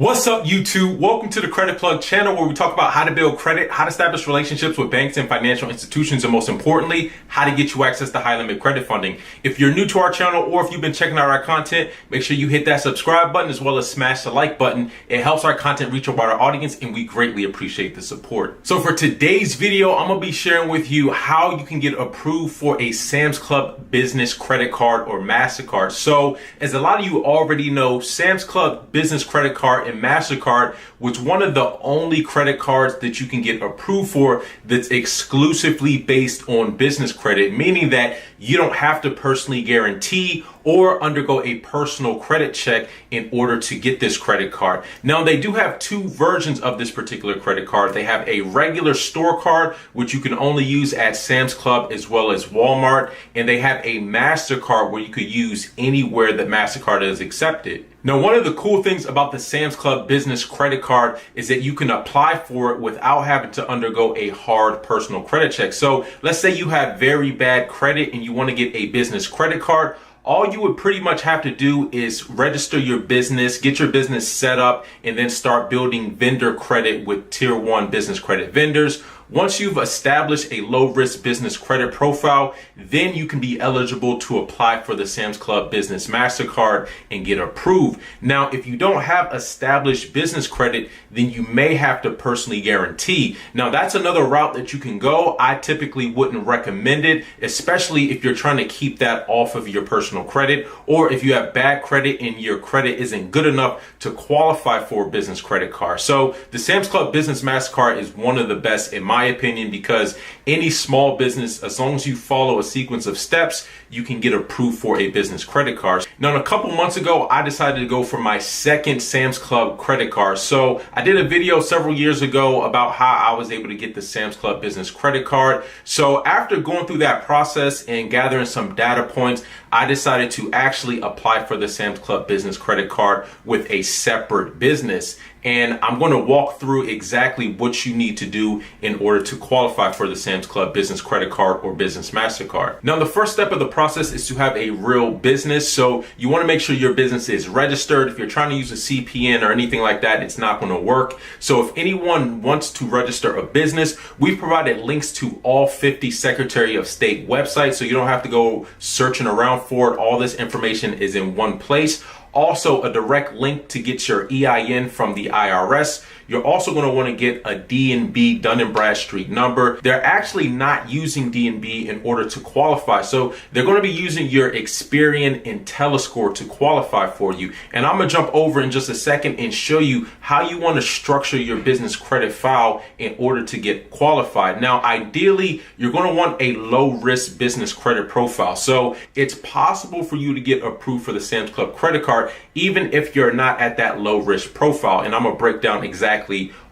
What's up, YouTube? Welcome to the Credit Plug channel, where we talk about how to build credit, how to establish relationships with banks and financial institutions, and most importantly, how to get you access to high limit credit funding. If you're new to our channel or if you've been checking out our content, make sure you hit that subscribe button as well as smash the like button. It helps our content reach a wider audience and we greatly appreciate the support. So for today's video, I'm gonna be sharing with you how you can get approved for a Sam's Club business credit card or MasterCard. So as a lot of you already know, Sam's Club business credit card and MasterCard was one of the only credit cards that you can get approved for that's exclusively based on business credit, meaning that you don't have to personally guarantee or undergo a personal credit check in order to get this credit card. Now, they do have two versions of this particular credit card. They have a regular store card, which you can only use at Sam's Club as well as Walmart, and they have a MasterCard where you could use anywhere that MasterCard is accepted. Now, one of the cool things about the Sam's Club business credit card is that you can apply for it without having to undergo a hard personal credit check. So let's say you have very bad credit and you want to get a business credit card. All you would pretty much have to do is register your business, get your business set up, and then start building vendor credit with tier 1 business credit vendors. Once you've established a low-risk business credit profile, then you can be eligible to apply for the Sam's Club Business MasterCard and get approved. Now, if you don't have established business credit, then you may have to personally guarantee. Now, that's another route that you can go. I typically wouldn't recommend it, especially if you're trying to keep that off of your personal credit, or if you have bad credit and your credit isn't good enough to qualify for a business credit card. So the Sam's Club Business MasterCard is one of the best in my opinion, because any small business, as long as you follow a sequence of steps, you can get approved for a business credit card. Now, a couple months ago, I decided to go for my second Sam's Club credit card. So I did a video several years ago about how I was able to get the Sam's Club business credit card. So after going through that process and gathering some data points, I decided to actually apply for the Sam's Club business credit card with a separate business. And I'm going to walk through exactly what you need to do in order to qualify for the Sam's Club business credit card or business MasterCard. Now, the first step of the process is to have a real business. So you want to make sure your business is registered. If you're trying to use a CPN or anything like that, it's not going to work. So if anyone wants to register a business, we've provided links to all 50 Secretary of State websites, so you don't have to go searching around for it. All this information is in one place. Also, a direct link to get your EIN from the IRS. You're also going to want to get a D&B, Dun & Bradstreet number. They're actually not using D&B in order to qualify. So they're going to be using your Experian IntelliScore to qualify for you. And I'm going to jump over in just a second and show you how you want to structure your business credit file in order to get qualified. Now, ideally, you're going to want a low-risk business credit profile. So it's possible for you to get approved for the Sam's Club credit card, even if you're not at that low-risk profile. And I'm going to break down exactly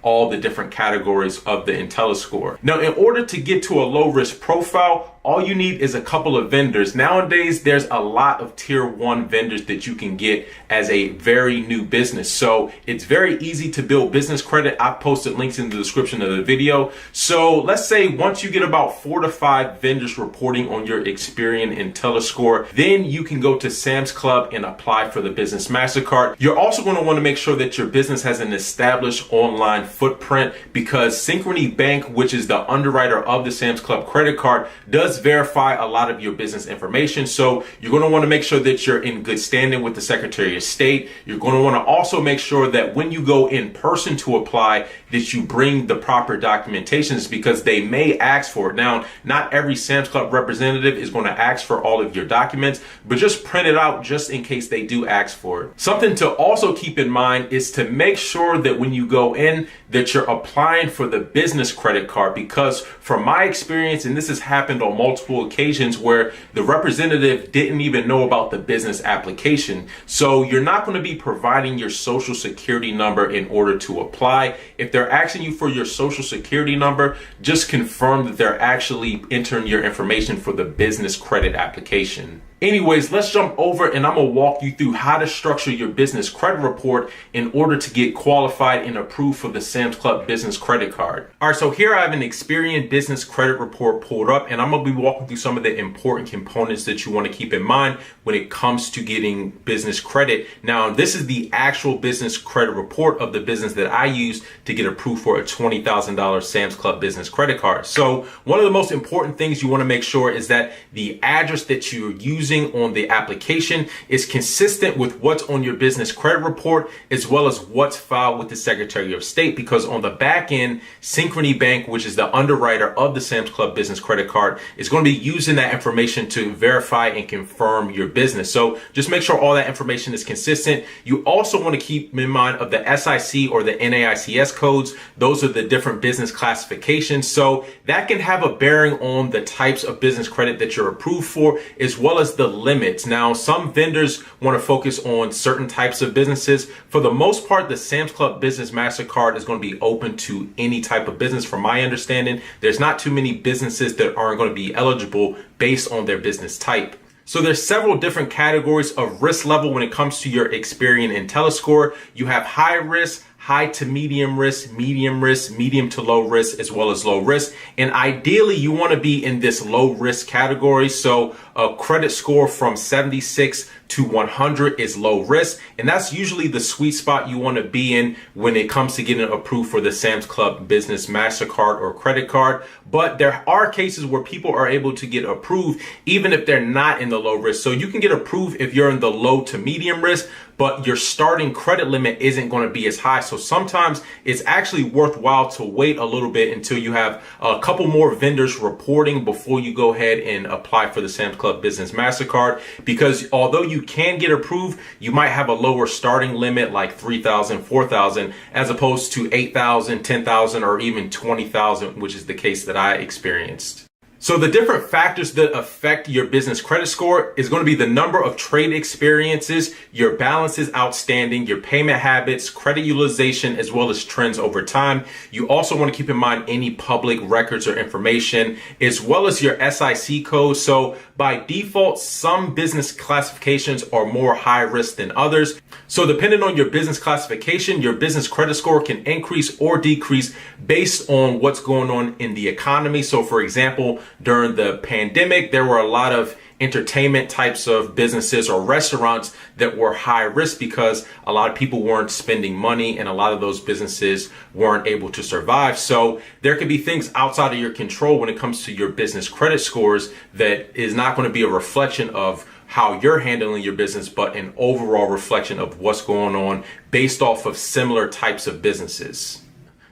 all the different categories of the IntelliScore. Now, in order to get to a low-risk profile, all you need is a couple of vendors. Nowadays, there's a lot of tier 1 vendors that you can get as a very new business. So it's very easy to build business credit. I've posted links in the description of the video. So let's say once you get about 4 to 5 vendors reporting on your Experian IntelliScore, then you can go to Sam's Club and apply for the business MasterCard. You're also going to want to make sure that your business has an established online footprint, because Synchrony Bank, which is the underwriter of the Sam's Club credit card, does verify a lot of your business information. So you're going to want to make sure that you're in good standing with the Secretary of State. You're going to want to also make sure that when you go in person to apply, that you bring the proper documentations, because they may ask for it. Now, not every Sam's Club representative is going to ask for all of your documents, but just print it out just in case they do ask for it. Something to also keep in mind is to make sure that when you go in, that you're applying for the business credit card, because from my experience, and this has happened on multiple occasions, where the representative didn't even know about the business application. So you're not going to be providing your social security number in order to apply. If they're asking you for your social security number, just confirm that they're actually entering your information for the business credit application. Anyways, let's jump over and I'm going to walk you through how to structure your business credit report in order to get qualified and approved for the Sam's Club business credit card. All right, so here I have an Experian business credit report pulled up, and I'm going to be walking through some of the important components that you want to keep in mind when it comes to getting business credit. Now, this is the actual business credit report of the business that I use to get approved for a $20,000 Sam's Club business credit card. So one of the most important things you want to make sure is that the address that you're using on the application is consistent with what's on your business credit report, as well as what's filed with the Secretary of State, because on the back end, Synchrony Bank, which is the underwriter of the Sam's Club business credit card, is going to be using that information to verify and confirm your business. So just make sure all that information is consistent. You also want to keep in mind of the SIC or the NAICS codes. Those are the different business classifications. So that can have a bearing on the types of business credit that you're approved for, as well as the limits. Now, some vendors want to focus on certain types of businesses. For the most part, the Sam's Club Business MasterCard is going to be open to any type of business. From my understanding, there's not too many businesses that aren't going to be eligible based on their business type. So there's several different categories of risk level when it comes to your Experian IntelliScore. You have high risk, high to medium risk, medium to low risk, as well as low risk. And ideally, you want to be in this low risk category. So a credit score from 76 to 100 is low risk. And that's usually the sweet spot you want to be in when it comes to getting approved for the Sam's Club Business MasterCard or credit card. But there are cases where people are able to get approved even if they're not in the low risk. So you can get approved if you're in the low to medium risk, but your starting credit limit isn't going to be as high. So sometimes it's actually worthwhile to wait a little bit until you have a couple more vendors reporting before you go ahead and apply for the Sam's Club Business MasterCard. Because although you can get approved, you might have a lower starting limit like $3,000, $4,000, as opposed to $8,000, $10,000, or even $20,000, which is the case that I experienced. So the different factors that affect your business credit score is going to be the number of trade experiences, your balances outstanding, your payment habits, credit utilization, as well as trends over time. You also want to keep in mind any public records or information, as well as your SIC code. So by default, some business classifications are more high risk than others. So depending on your business classification, your business credit score can increase or decrease based on what's going on in the economy. So for example, during the pandemic, there were a lot of entertainment types of businesses or restaurants that were high risk because a lot of people weren't spending money and a lot of those businesses weren't able to survive. So there could be things outside of your control when it comes to your business credit scores that is not going to be a reflection of how you're handling your business, but an overall reflection of what's going on based off of similar types of businesses.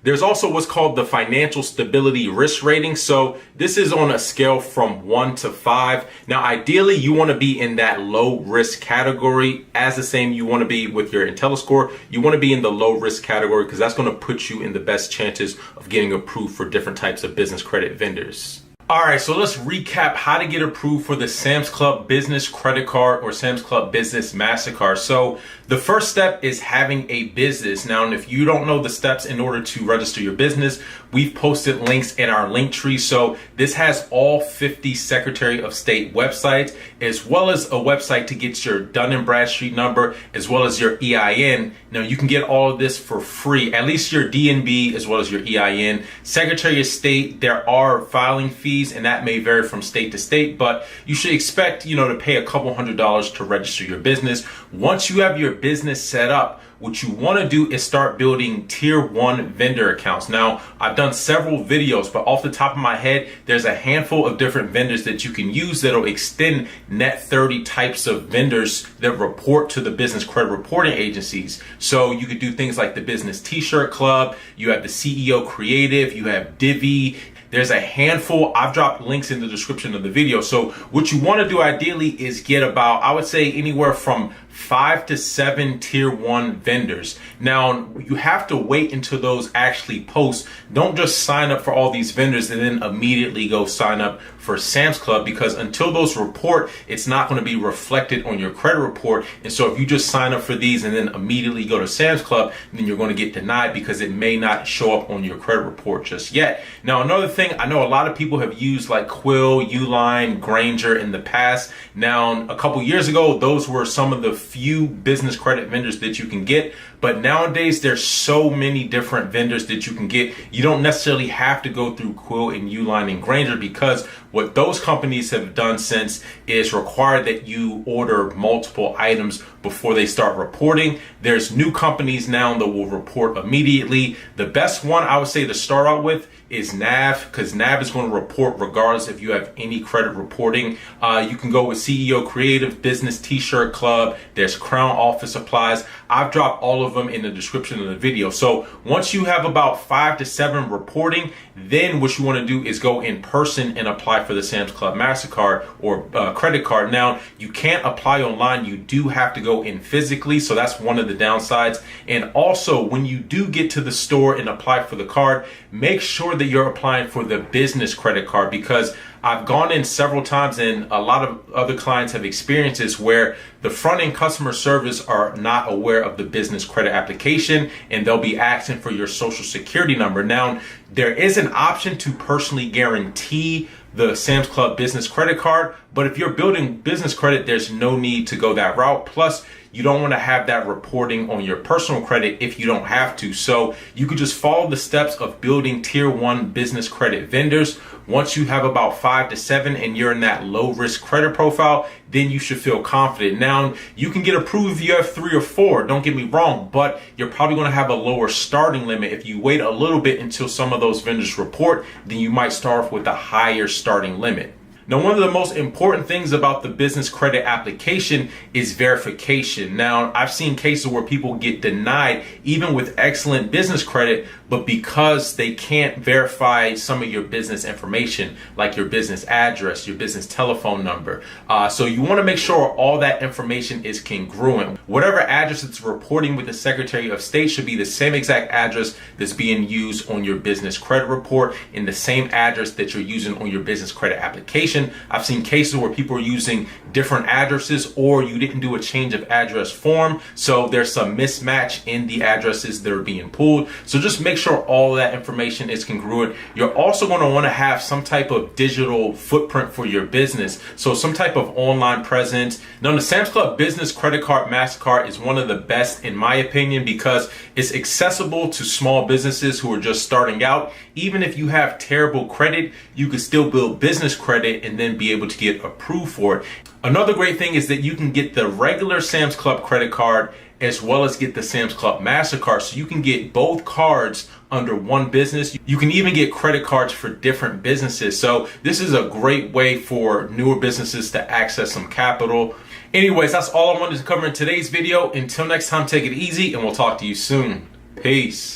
There's also what's called the financial stability risk rating. So this is on a scale from 1 to 5. Now, ideally, you want to be in that low risk category. As the same you want to be with your IntelliScore. You want to be in the low risk category because that's going to put you in the best chances of getting approved for different types of business credit vendors. All right, so let's recap how to get approved for the Sam's Club Business Credit Card or Sam's Club Business MasterCard. So the first step is having a business. Now, if you don't know the steps in order to register your business, we've posted links in our link tree. So this has all 50 Secretary of State websites, as well as a website to get your Dun & Bradstreet number, as well as your EIN. Now, you can get all of this for free, at least your DNB, as well as your EIN. Secretary of State, there are filing fees, and that may vary from state to state, but you should expect, to pay a couple $100s to register your business. Once you have your business set up, what you want to do is start building tier 1 vendor accounts. Now, I've done several videos, but off the top of my head, there's a handful of different vendors that you can use that'll extend net 30 types of vendors that report to the business credit reporting agencies. So you could do things like the Business T-shirt Club, you have the CEO Creative, you have Divi. There's a handful. I've dropped links in the description of the video. So what you want to do ideally is get about, I would say, anywhere from 5 to 7 tier 1 vendors. Now, you have to wait until those actually post. Don't just sign up for all these vendors and then immediately go sign up for Sam's Club, because until those report, it's not going to be reflected on your credit report. And so if you just sign up for these and then immediately go to Sam's Club, then you're going to get denied because it may not show up on your credit report just yet. Now, another thing, I know a lot of people have used like Quill, Uline, Granger in the past. Now, a couple years ago, those were some of the few business credit vendors that you can get. But nowadays, there's so many different vendors that you can get. You don't necessarily have to go through Quill and Uline and Granger, because what those companies have done since is require that you order multiple items before they start reporting. There's new companies now that will report immediately. The best one I would say to start out with is Nav, because Nav is going to report regardless if you have any credit reporting. You can go with CEO Creative, Business T-Shirt Club. There's Crown Office Supplies. I've dropped all of them in the description of the video. So once you have about 5 to 7 reporting, then what you want to do is go in person and apply for the Sam's Club MasterCard or credit card. Now, you can't apply online. You do have to go in physically. So that's one of the downsides. And also, when you do get to the store and apply for the card, make sure that you're applying for the business credit card, because I've gone in several times and a lot of other clients have experienced this where the front end customer service are not aware of the business credit application and they'll be asking for your social security number. Now, there is an option to personally guarantee the Sam's Club business credit card, but if you're building business credit, there's no need to go that route. Plus, you don't want to have that reporting on your personal credit if you don't have to. So you could just follow the steps of building tier 1 business credit vendors. Once you have about 5 to 7 and you're in that low risk credit profile, then you should feel confident. Now, you can get approved if you have 3 or 4, don't get me wrong, but you're probably going to have a lower starting limit. If you wait a little bit until some of those vendors report, then you might start off with a higher starting limit. Now, one of the most important things about the business credit application is verification. Now, I've seen cases where people get denied even with excellent business credit, but because they can't verify some of your business information, like your business address, your business telephone number. So you want to make sure all that information is congruent. Whatever address it's reporting with the Secretary of State should be the same exact address that's being used on your business credit report and the same address that you're using on your business credit application. I've seen cases where people are using different addresses, or you didn't do a change of address form, so there's some mismatch in the addresses that are being pulled. So just make sure all that information is congruent. You're also going to want to have some type of digital footprint for your business, so some type of online presence. Now, the Sam's Club Business Credit Card MasterCard is one of the best in my opinion, because it's accessible to small businesses who are just starting out. Even if you have terrible credit, you can still build business credit and then be able to get approved for it. Another great thing is that you can get the regular Sam's Club credit card as well as get the Sam's Club MasterCard. So you can get both cards under one business. You can even get credit cards for different businesses. So this is a great way for newer businesses to access some capital. Anyways, that's all I wanted to cover in today's video. Until next time, take it easy and we'll talk to you soon. Peace.